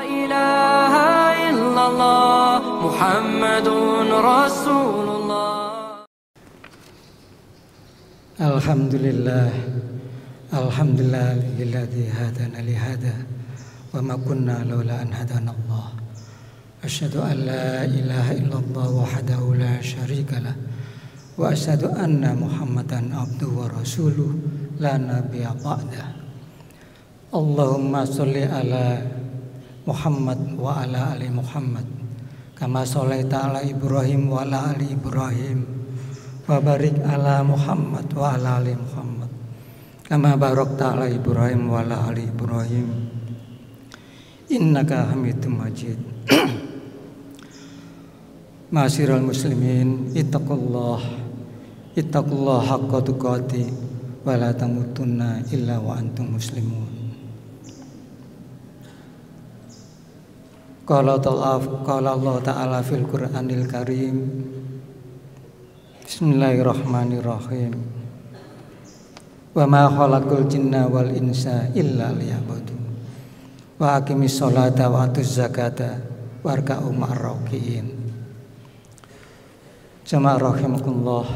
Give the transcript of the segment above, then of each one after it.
إله إلا الله محمد رسول الله. Alhamdulillah, alhamdulillahilladzi hadana li hada wa ma kunna laula an hadana Allah. Asyhadu an la ilaha illallah wahdahu la syarikalah wa asyhadu anna Muhammadan abduhu wa rasuluh la nabiyya ba'dah. Allahumma sholli ala Muhammad wa ala ali Muhammad kama shallaita ala Ibrahim wa ala ali Ibrahim wa barik ala Muhammad wa ala ali Muhammad kama barakta ala Ibrahim wa ala ali Ibrahim innaka Hamidum Majid. Ma'asyiral muslimin, ittaqullah haqqa tuqatih wa la tamutunna illa wa antum muslimun. Qala Allah ta'ala fil Qur'anil Karim. Bismillahirrahmanirrahim. Wa ma khalaqul jinna wal insa illa liya'budun. Wa aqimis sholata wa atuz zakata warka'u ma'ar raki'in. Jamaah rahimakumullah.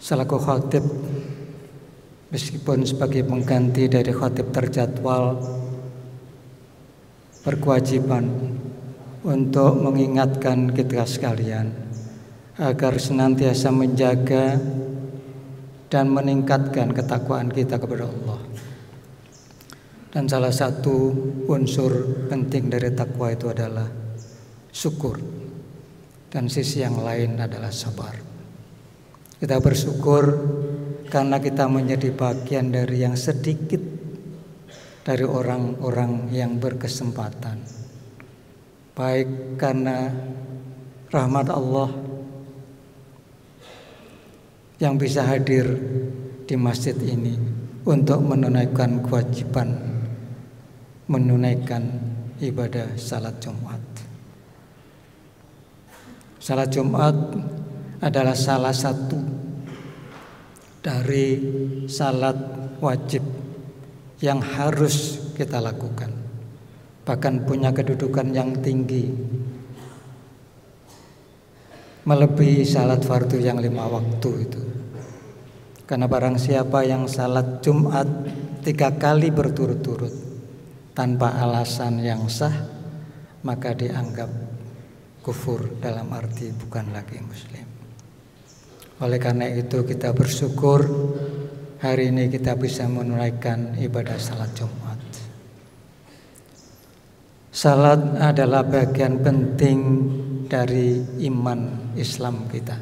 Selaku khatib, meskipun sebagai pengganti dari khatib terjadwal, berkewajiban untuk mengingatkan kita sekalian agar senantiasa menjaga dan meningkatkan ketakwaan kita kepada Allah. Dan salah satu unsur penting dari takwa itu adalah syukur, dan sisi yang lain adalah sabar. Kita bersyukur karena kita menjadi bagian dari yang sedikit dari orang-orang yang berkesempatan, baik karena rahmat Allah yang bisa hadir di masjid ini untuk menunaikan kewajiban menunaikan ibadah salat Jumat. Salat Jumat adalah salah satu dari salat wajib yang harus kita lakukan, bahkan punya kedudukan yang tinggi, melebihi salat fardu yang 5 waktu itu. Karena barang siapa yang salat Jumat 3 kali berturut-turut tanpa alasan yang sah, maka dianggap kufur, dalam arti bukan lagi muslim. Oleh karena itu kita bersyukur hari ini kita bisa menunaikan ibadah salat Jumat. Salat adalah bagian penting dari iman Islam kita.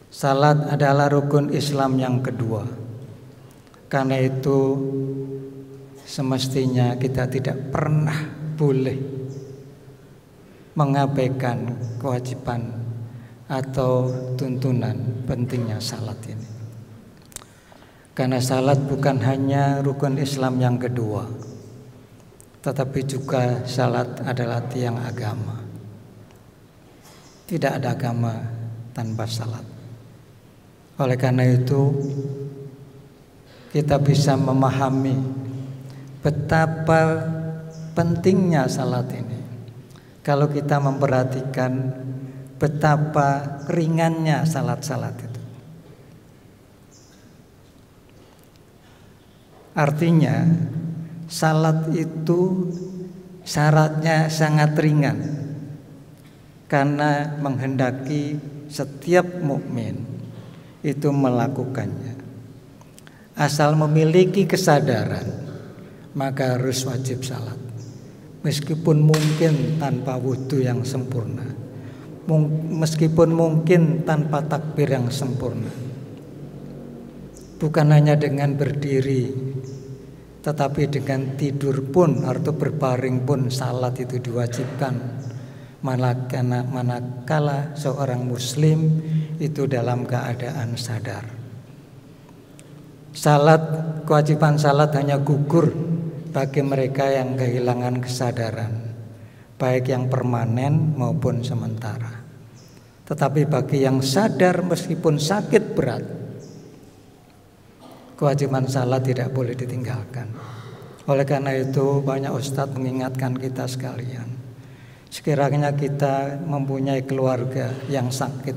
Salat adalah rukun Islam yang kedua. Karena itu semestinya kita tidak pernah boleh mengabaikan kewajiban atau tuntunan pentingnya salat ini. Karena salat bukan hanya rukun Islam yang kedua, tetapi juga salat adalah tiang agama. Tidak ada agama tanpa salat. Oleh karena itu kita bisa memahami betapa pentingnya salat ini kalau kita memperhatikan betapa ringannya salat-salat itu. Artinya salat itu syaratnya sangat ringan, karena menghendaki setiap mukmin itu melakukannya. Asal memiliki kesadaran, maka harus wajib salat. Meskipun mungkin tanpa wudhu yang sempurna, meskipun mungkin tanpa takbir yang sempurna. Bukan hanya dengan berdiri, tetapi dengan tidur pun atau berbaring pun salat itu diwajibkan. Manakala seorang muslim itu dalam keadaan sadar. Kewajiban salat hanya gugur bagi mereka yang kehilangan kesadaran, baik yang permanen maupun sementara. Tetapi bagi yang sadar meskipun sakit berat, kewajiban salat tidak boleh ditinggalkan. Oleh karena itu banyak ustadz mengingatkan kita sekalian, sekiranya kita mempunyai keluarga yang sakit,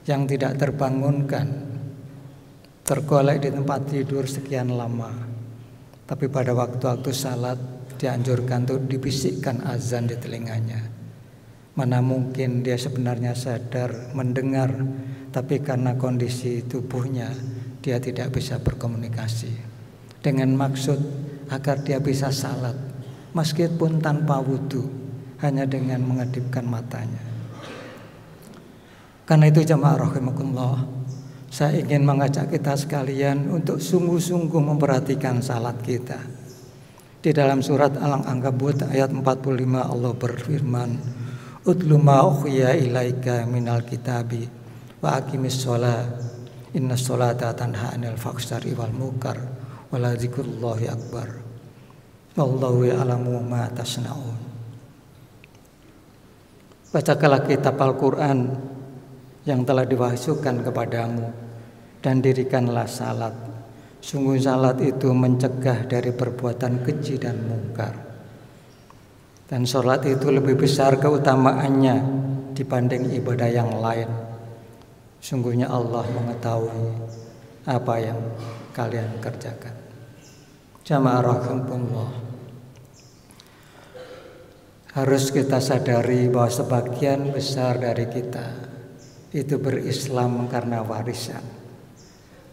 yang tidak terbangunkan, tergolek di tempat tidur sekian lama, tapi pada waktu-waktu salat dianjurkan untuk dibisikkan azan di telinganya. Mana mungkin dia sebenarnya sadar mendengar, tapi karena kondisi tubuhnya dia tidak bisa berkomunikasi, dengan maksud agar dia bisa salat meskipun tanpa wudhu, hanya dengan mengedipkan matanya. Karena itu jamaah rahimakumullah, saya ingin mengajak kita sekalian untuk sungguh-sungguh memperhatikan salat kita. Di dalam surat Al-Ankabut ayat 45 Allah berfirman, "Utlu ma ukhya ilaika minal kitabi wa aqimis shalah innas sholata tanha 'anil fahsya'i wal munkar wa la dzikrullahi akbar wallahu ya'lamu ma tasna'un." Bacakanlah kitab Al-Quran yang telah diwahyukan kepadamu dan dirikanlah salat. Sungguh salat itu mencegah dari perbuatan keji dan mungkar. Dan salat itu lebih besar keutamaannya dibanding ibadah yang lain. Sungguhnya Allah mengetahui apa yang kalian kerjakan. Jamaah rahimakumullah, harus kita sadari bahwa sebagian besar dari kita itu berislam karena warisan,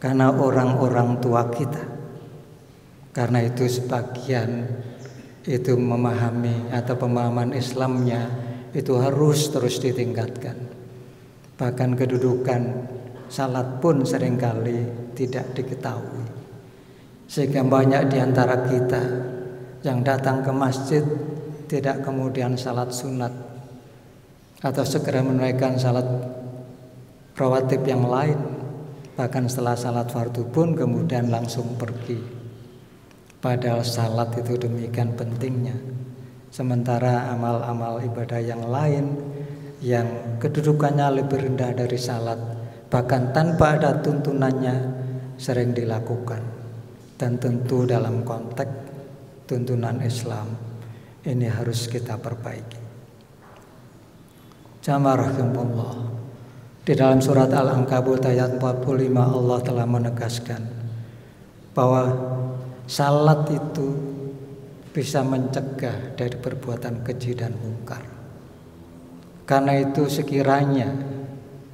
karena orang-orang tua kita. Karena itu sebagian itu memahami atau pemahaman Islamnya itu harus terus ditingkatkan. Bahkan kedudukan salat pun seringkali tidak diketahui, sehingga banyak di antara kita yang datang ke masjid tidak kemudian salat sunat atau segera menunaikan salat rawatib yang lain, bahkan setelah salat fardu pun kemudian langsung pergi. Padahal salat itu demikian pentingnya, sementara amal-amal ibadah yang lain yang kedudukannya lebih rendah dari salat, bahkan tanpa ada tuntunannya, sering dilakukan. Dan tentu dalam konteks tuntunan Islam ini harus kita perbaiki. Jamaah rahimakumullah, di dalam surat Al-Ankabut ayat 45 Allah telah menegaskan bahwa salat itu bisa mencegah dari perbuatan keji dan mungkar. Karena itu sekiranya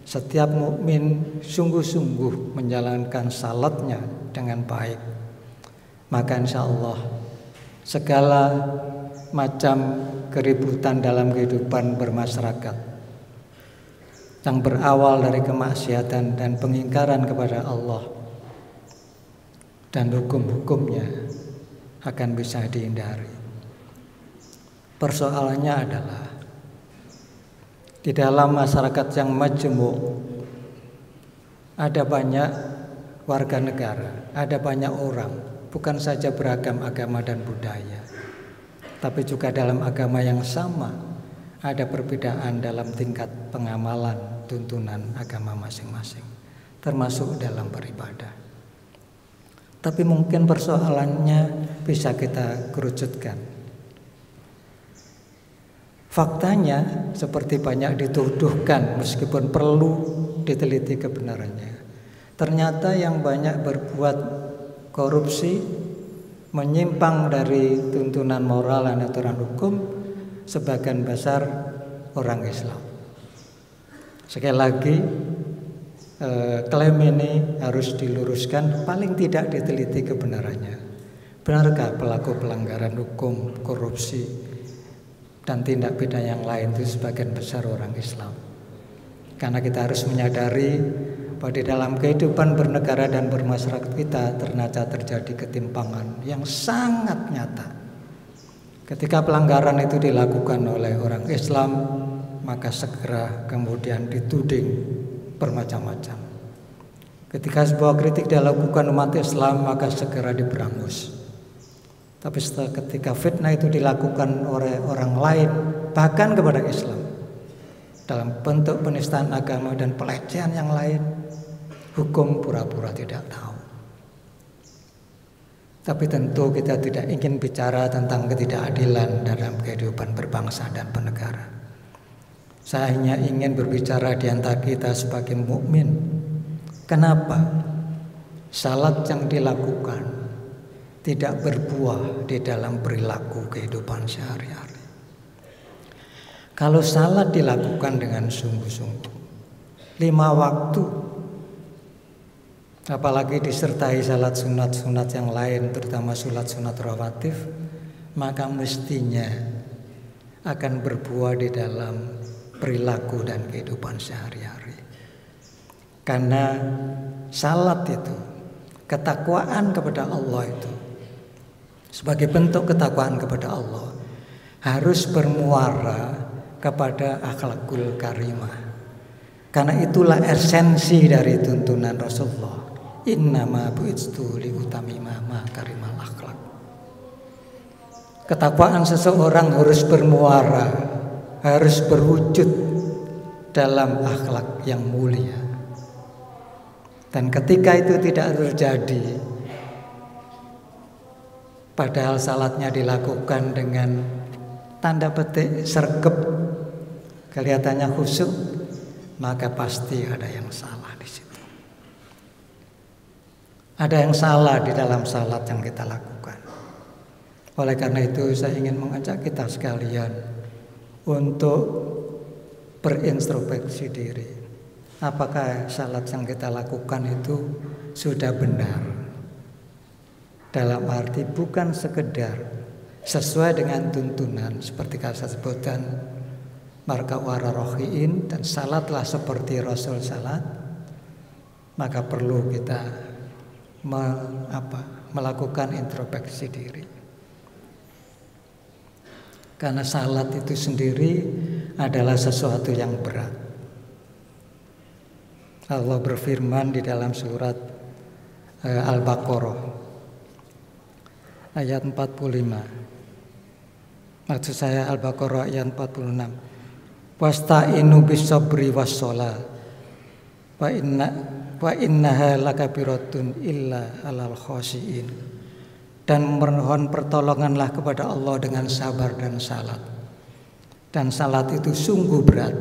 setiap mukmin sungguh-sungguh menjalankan salatnya dengan baik, maka insya Allah segala macam keributan dalam kehidupan bermasyarakat yang berawal dari kemaksiatan dan pengingkaran kepada Allah dan hukum-hukumnya akan bisa dihindari. Persoalannya adalah di dalam masyarakat yang majemuk ada banyak warga negara, ada banyak orang, bukan saja beragam agama dan budaya, tapi juga dalam agama yang sama ada perbedaan dalam tingkat pengamalan tuntunan agama masing-masing, termasuk dalam beribadah. Tapi mungkin persoalannya bisa kita kerucutkan. Faktanya seperti banyak dituduhkan, meskipun perlu diteliti kebenarannya. Ternyata yang banyak berbuat korupsi, menyimpang dari tuntunan moral dan aturan hukum, sebagian besar orang Islam. Sekali lagi, klaim ini harus diluruskan, paling tidak diteliti kebenarannya. Benarkah pelaku pelanggaran hukum, korupsi, dan tindak pidana yang lain itu sebagian besar orang Islam? Karena kita harus menyadari bahwa di dalam kehidupan bernegara dan bermasyarakat kita ternyata terjadi ketimpangan yang sangat nyata. Ketika pelanggaran itu dilakukan oleh orang Islam, maka segera kemudian dituding bermacam-macam. Ketika sebuah kritik dilakukan umat Islam, maka segera diberangus. Tapi ketika fitnah itu dilakukan oleh orang lain, bahkan kepada Islam, dalam bentuk penistaan agama dan pelecehan yang lain, hukum pura-pura tidak tahu. Tapi tentu kita tidak ingin bicara tentang ketidakadilan dalam kehidupan berbangsa dan bernegara. Saya hanya ingin berbicara di antara kita sebagai mukmin. Kenapa salat yang dilakukan tidak berbuah di dalam perilaku kehidupan sehari-hari? Kalau salat dilakukan dengan sungguh-sungguh, 5 waktu, apalagi disertai salat sunat-sunat yang lain, terutama salat sunat rawatib, maka mestinya akan berbuah di dalam perilaku dan kehidupan sehari-hari. Karena salat itu, ketakwaan kepada Allah itu, sebagai bentuk ketakwaan kepada Allah, harus bermuara kepada akhlakul karimah. Karena itulah esensi dari tuntunan Rasulullah. Innama bu'itstu liutamima makarimal akhlak. Ketakwaan seseorang harus bermuara, harus berwujud dalam akhlak yang mulia. Dan ketika itu tidak terjadi, padahal salatnya dilakukan dengan tanda petik sergap, kelihatannya khusyuk, maka pasti ada yang salah di situ. Ada yang salah di dalam salat yang kita lakukan. Oleh karena itu saya ingin mengajak kita sekalian untuk berintrospeksi diri. Apakah salat yang kita lakukan itu sudah benar? Dalam arti bukan sekedar sesuai dengan tuntunan seperti kata sebutkan marka wara rohiin dan salatlah seperti Rasul salat, maka perlu kita melakukan introspeksi diri. Karena salat itu sendiri adalah sesuatu yang berat. Allah berfirman di dalam surat Al-Baqarah ayat 45. Maksud saya Al-Baqarah ayat 46. Wasta'inu bis-sabri was-shalah. Wa innaha lakabiratun illa 'alal khashiin. Dan mohon pertolonganlah kepada Allah dengan sabar dan salat. Dan salat itu sungguh berat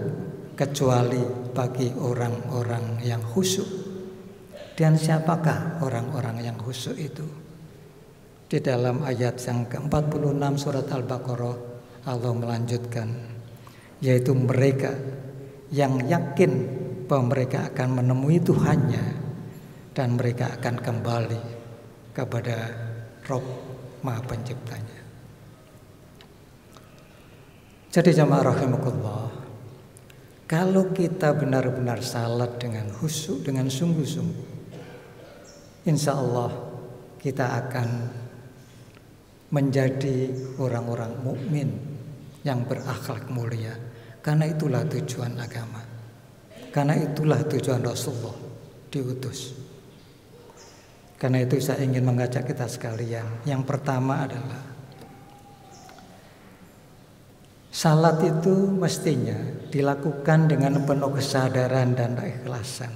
kecuali bagi orang-orang yang khusyuk. Dan siapakah orang-orang yang khusyuk itu? Di dalam ayat yang ke-46 surat Al-Baqarah Allah melanjutkan, yaitu mereka yang yakin bahwa mereka akan menemui Tuhannya dan mereka akan kembali kepada Rabb Maha Penciptanya. Jadi jamaah rahimakumullah, kalau kita benar-benar salat dengan khusyuk, dengan sungguh-sungguh, insya Allah kita akan menjadi orang-orang mukmin yang berakhlak mulia. Karena itulah tujuan agama. Karena itulah tujuan Rasulullah diutus. Karena itu saya ingin mengajak kita sekalian. Yang pertama adalah salat itu mestinya dilakukan dengan penuh kesadaran dan keikhlasan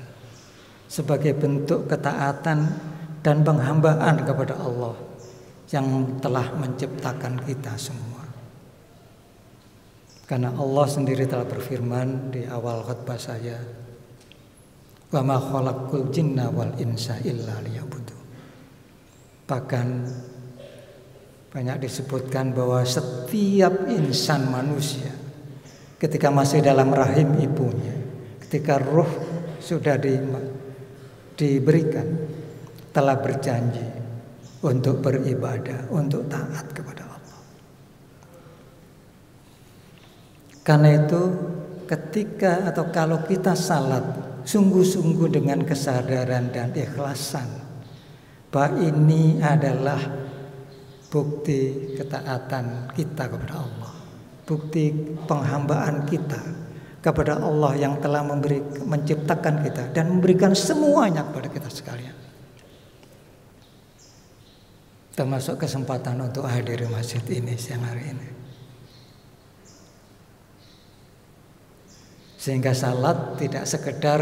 sebagai bentuk ketaatan dan penghambaan kepada Allah yang telah menciptakan kita semua. Karena Allah sendiri telah berfirman di awal khutbah saya, wa ma khalaqul jinna wal insa illa liya'budun. Bahkan banyak disebutkan bahwa setiap insan manusia ketika masih dalam rahim ibunya, ketika ruh sudah diberikan, telah berjanji untuk beribadah, untuk taat kepada Allah. Karena itu ketika atau kalau kita salat sungguh-sungguh dengan kesadaran dan ikhlasan bahwa ini adalah bukti ketaatan kita kepada Allah, bukti penghambaan kita kepada Allah yang telah menciptakan kita dan memberikan semuanya kepada kita sekalian, termasuk kesempatan untuk hadir di masjid ini siang hari ini. Sehingga salat tidak sekedar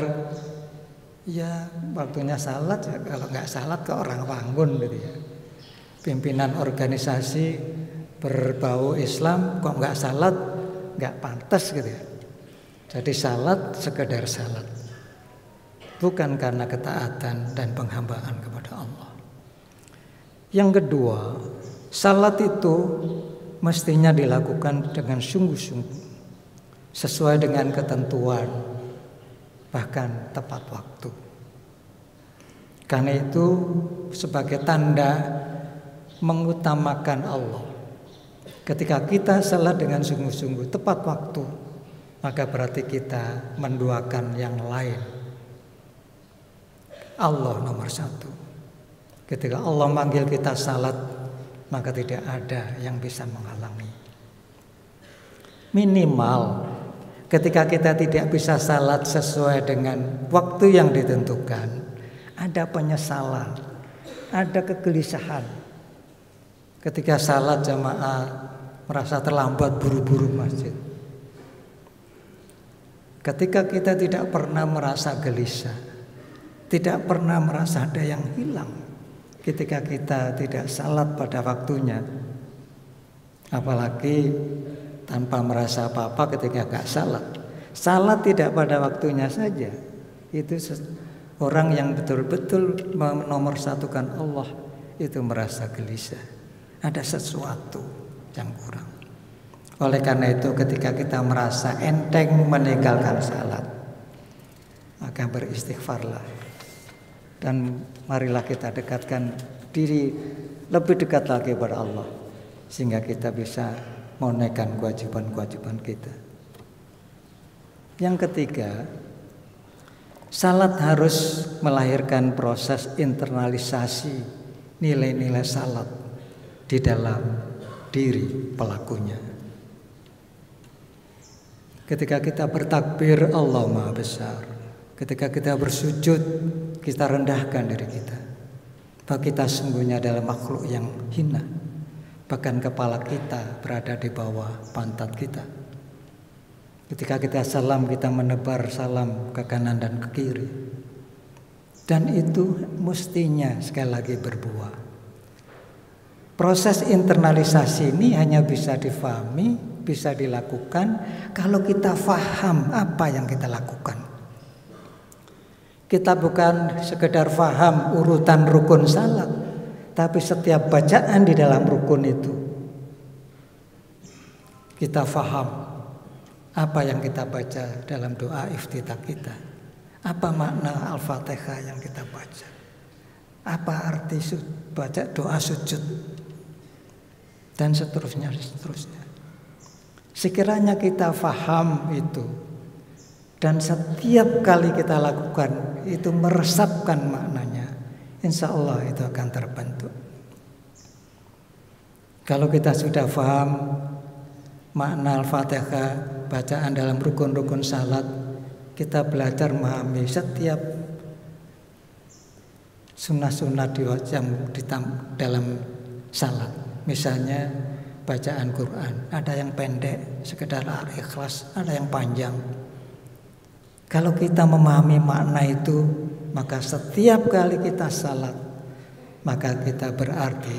ya waktunya salat, ya kalau nggak salat ke orang bangun gitu ya. pimpinan organisasi berbau Islam kok nggak salat, nggak pantas gitu ya. Jadi salat sekedar salat, bukan karena ketaatan dan penghambaan kepada Allah. Yang kedua, salat itu mestinya dilakukan dengan sungguh-sungguh, sesuai dengan ketentuan, bahkan tepat waktu. Karena itu sebagai tanda mengutamakan Allah. Ketika kita salat dengan sungguh-sungguh, tepat waktu, maka berarti kita menduakan yang lain. Allah nomor satu. Ketika Allah manggil kita salat, maka tidak ada yang bisa menghalangi. Minimal ketika kita tidak bisa salat sesuai dengan waktu yang ditentukan, ada penyesalan, ada kegelisahan. Ketika salat jamaah merasa terlambat, buru-buru masjid. Ketika kita tidak pernah merasa gelisah, tidak pernah merasa ada yang hilang ketika kita tidak salat pada waktunya, apalagi tanpa merasa apa-apa ketika gak salat. Salat tidak pada waktunya saja, itu orang yang betul-betul menomorsatukan Allah itu merasa gelisah, ada sesuatu yang kurang. Oleh karena itu ketika kita merasa enteng meninggalkan salat, maka beristighfarlah dan marilah kita dekatkan diri lebih dekat lagi kepada Allah, sehingga kita bisa menunaikan kewajiban-kewajiban kita. Yang ketiga, salat harus melahirkan proses internalisasi nilai-nilai salat di dalam diri pelakunya. Ketika kita bertakbir, Allah Maha Besar. Ketika kita bersujud, kita rendahkan diri kita, bahwa kita sungguhnya adalah makhluk yang hina. Bahkan kepala kita berada di bawah pantat kita. Ketika kita salam, kita menebar salam ke kanan dan ke kiri. Dan itu mestinya sekali lagi berbuah. Proses internalisasi ini hanya bisa difahami, bisa dilakukan kalau kita faham apa yang kita lakukan. Kita bukan sekedar faham urutan rukun salat, tapi setiap bacaan di dalam rukun itu kita faham apa yang kita baca dalam doa iftitah kita, apa makna Al-Fatihah yang kita baca, apa arti baca doa sujud, dan seterusnya. Sekiranya kita faham itu dan setiap kali kita lakukan itu meresapkan maknanya, insya Allah itu akan terbentuk. Kalau kita sudah paham makna Al-Fatihah, bacaan dalam rukun-rukun salat, kita belajar memahami setiap sunnah-sunnah yang dalam salat. Misalnya bacaan Quran, ada yang pendek, sekedar Al-Ikhlas, ada yang panjang. Kalau kita memahami makna itu, maka setiap kali kita salat, maka kita berarti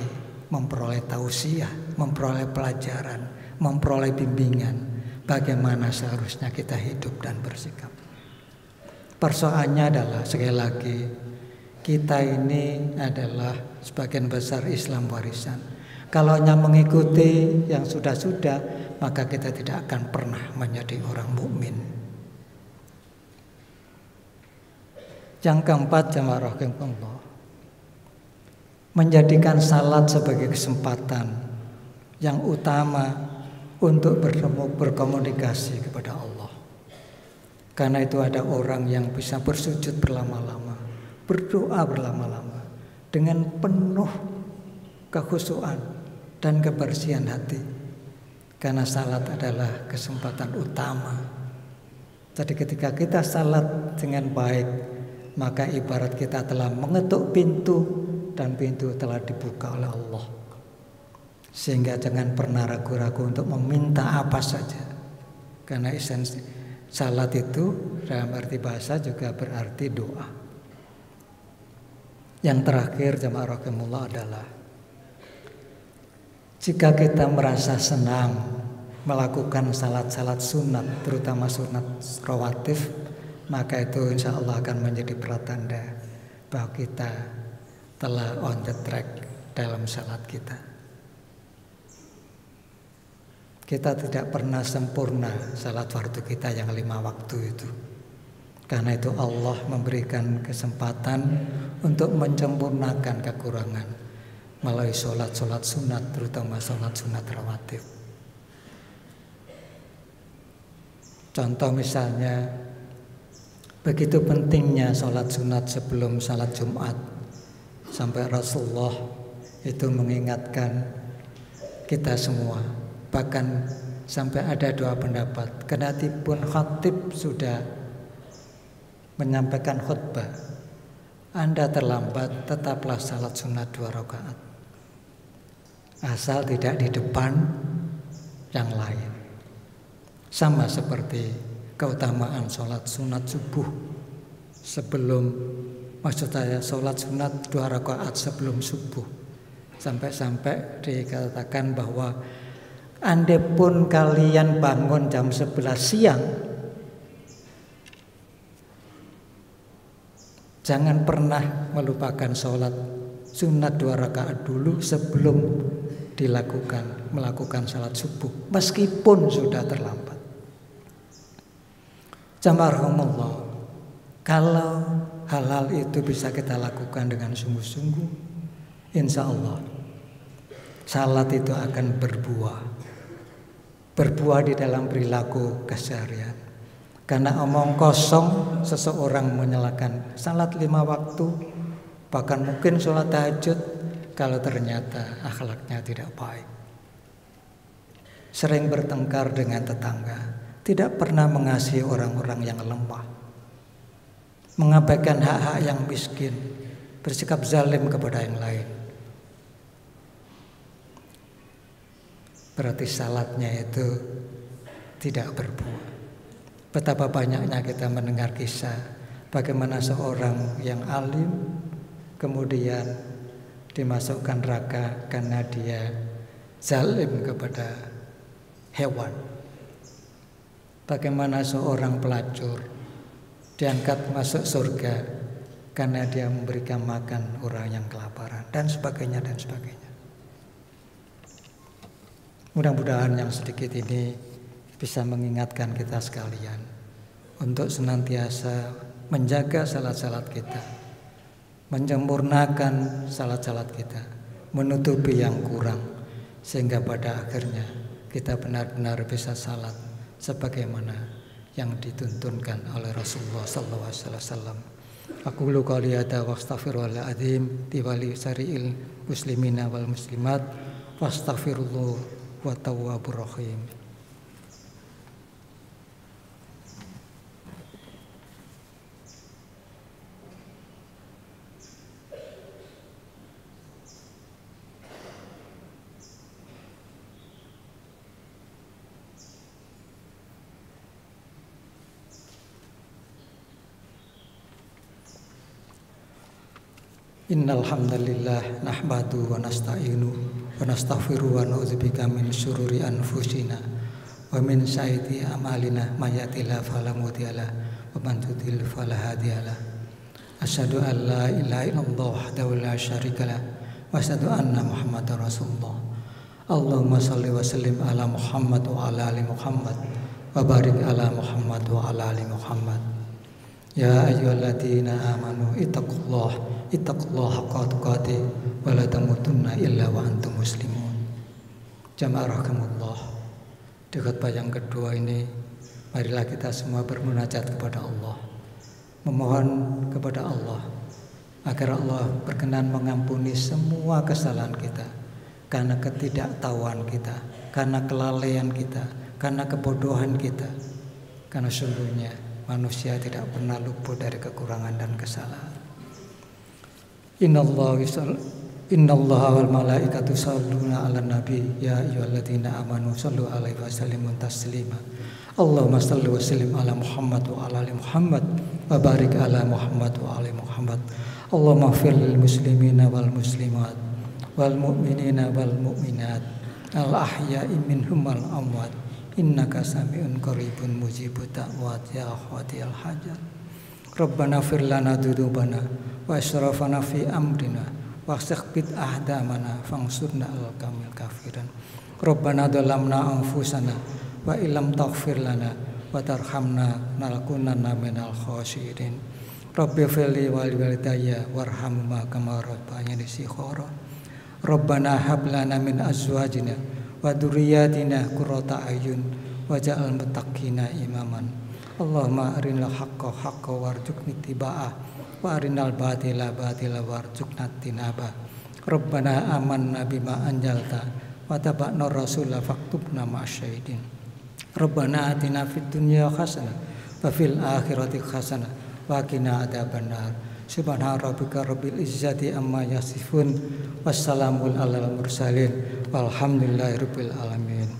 memperoleh tausiah, memperoleh pelajaran, memperoleh bimbingan bagaimana seharusnya kita hidup dan bersikap. Persoalannya adalah sekali lagi, kita ini adalah sebagian besar Islam warisan. Kalau hanya mengikuti yang sudah-sudah, maka kita tidak akan pernah menjadi orang mukmin. Yang keempat, jamaah rahimakumullah, menjadikan salat sebagai kesempatan yang utama untuk berkomunikasi kepada Allah. Karena itu ada orang yang bisa bersujud berlama-lama, berdoa berlama-lama dengan penuh kekhusyuan dan kebersihan hati. Karena salat adalah kesempatan utama. Jadi ketika kita salat dengan baik, maka ibarat kita telah mengetuk pintu dan pintu telah dibuka oleh Allah. Sehingga jangan pernah ragu-ragu untuk meminta apa saja. Karena esensi salat itu dalam arti bahasa juga berarti doa. Yang terakhir jamaah rahimakumullah adalah Jika kita merasa senang melakukan salat-salat sunat, terutama sunat rawatib, maka itu insya Allah akan menjadi pratanda bahwa kita telah on the track dalam salat kita. Kita tidak pernah sempurna salat fardu kita yang 5 waktu itu. Karena itu Allah memberikan kesempatan untuk menyempurnakan kekurangan melalui sholat-sholat sunat, terutama sholat sunat rawatib. Contoh misalnya, begitu pentingnya sholat sunat sebelum sholat Jumat, sampai Rasulullah itu mengingatkan kita semua. Bahkan sampai ada 2 pendapat, kenatipun khatib sudah menyampaikan khutbah, Anda terlambat, tetaplah salat sunat 2 rakaat. Asal tidak di depan yang lain. Sama seperti keutamaan sholat sunat subuh sebelum, maksud saya sholat sunat 2 rakaat sebelum subuh. Sampai-sampai dikatakan bahwa andai pun kalian bangun jam 11 siang, jangan pernah melupakan sholat sunat 2 rakaat dulu sebelum melakukan salat subuh, meskipun sudah terlambat. Jamarahumullah, kalau hal-hal itu bisa kita lakukan dengan sungguh-sungguh, insya Allah salat itu akan berbuah di dalam perilaku keseharian. Karena omong kosong seseorang menyalakan salat 5 waktu, bahkan mungkin sholat tahajud, kalau ternyata akhlaknya tidak baik. Sering bertengkar dengan tetangga, tidak pernah mengasihi orang-orang yang lemah, mengabaikan hak-hak yang miskin, bersikap zalim kepada yang lain. Berarti salatnya itu tidak berbuah. Betapa banyaknya kita mendengar kisah bagaimana seorang yang alim kemudian dimasukkan neraka karena dia zalim kepada hewan. Bagaimana seorang pelacur diangkat masuk surga karena dia memberikan makan orang yang kelaparan, dan sebagainya dan sebagainya. Mudah-mudahan yang sedikit ini bisa mengingatkan kita sekalian untuk senantiasa menjaga salat-salat kita, menyempurnakan salat-salat kita, menutupi yang kurang, sehingga pada akhirnya kita benar-benar bisa salat sebagaimana yang dituntunkan oleh Rasulullah SAW. Aqulu qouli hadza wa astaghfirullahal azim li wa li sariil muslimina wal muslimat wastaghfirullah wa tawwabur rahim. Innal hamdalillah nahmadu wa nasta'inu wa nastaghfiru wa na'udzubika min syururi anfusina wa min sayyiati a'malina may yahdihillahu fala mudhillalah wa man yudhlil fala hadiyalah. Asyhadu an la ilaha illallah wahdahu la syarikalah wa asyhadu anna Muhammadar Rasulullah. Allahumma shalli wa sallim ala Muhammad wa ala ali Muhammad wa barik ala Muhammad wa ala ali Muhammad. Ya ayyuhalladzina amanu ittaqullaha haqqa tuqatih wa la tamutunna illa wa antum muslimun. Jamaah rahimakumullah. Di khutbah yang kedua ini, marilah kita semua bermunajat kepada Allah, memohon kepada Allah agar Allah berkenan mengampuni semua kesalahan kita, karena ketidaktahuan kita, karena kelalaian kita, karena kebodohan kita. Karena sungguhnya manusia tidak pernah luput dari kekurangan dan kesalahan. Innallaha wal malaikatu yusholluna 'alan nabi ya ayyuhalladzina amanu shallu 'alaihi wa sallimu taslima. Allahumma shalli wa sallim ala Muhammad wa ala ali Muhammad wa barik ala Muhammad wa ali Muhammad. Allahumma ighfir lil muslimina wal muslimat wal mu'minina wal mu'minat al-ahya'i minhum wal amwat innaka sami'un qaribun mujibud da'wat ya khadiyal hajat. Rabbana fir lana dzunubana wa israfana fi amrina wa sakhbit ahdamana fangsurna al kamil kafirin. Rabbana dhalamna anfusana wa illam taghfir lana wa tarhamna lanakunanna minal khasirin. Rabbi firli wal walidayya warhamhuma kama rabbayani shighara. Rabbana hab lana min azwajina wa dzurriyyatina qurrata a'yun waj'al muttaqina imaman. Allahumma arinal haqqa haqqa warzuqna ittiba'ah wa arinal batila batila warzuqna tinaba. Rabbana amanna bima anzalta wa taba'na rasula faktubna ma'asyahidin. Rabbana atina fid dunya hasanah wa fil akhirati hasanah wa qina adzabannar. Subhana rabbika rabbil izzati amma yasifun wassalamun alal mursalin walhamdulillahi rabbil alamin.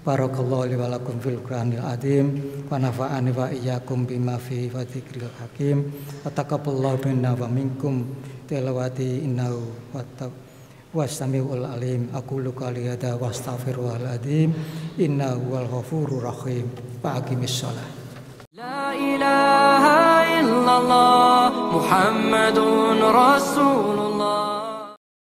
Barakallahu li wa lakum fil Qur'anil azim wa nafa'ani wa iyyakum bima fihi wa dzikril hakim wa taqabbalallahu minna wa minkum tilawati innahu was-sami'ul alim. Aqulu qouli hadza wa astaghfirullahal azim innahu wal ghafurur rahim. Wa aqimis shalah. La ilaha illallah Muhammadun Rasulullah.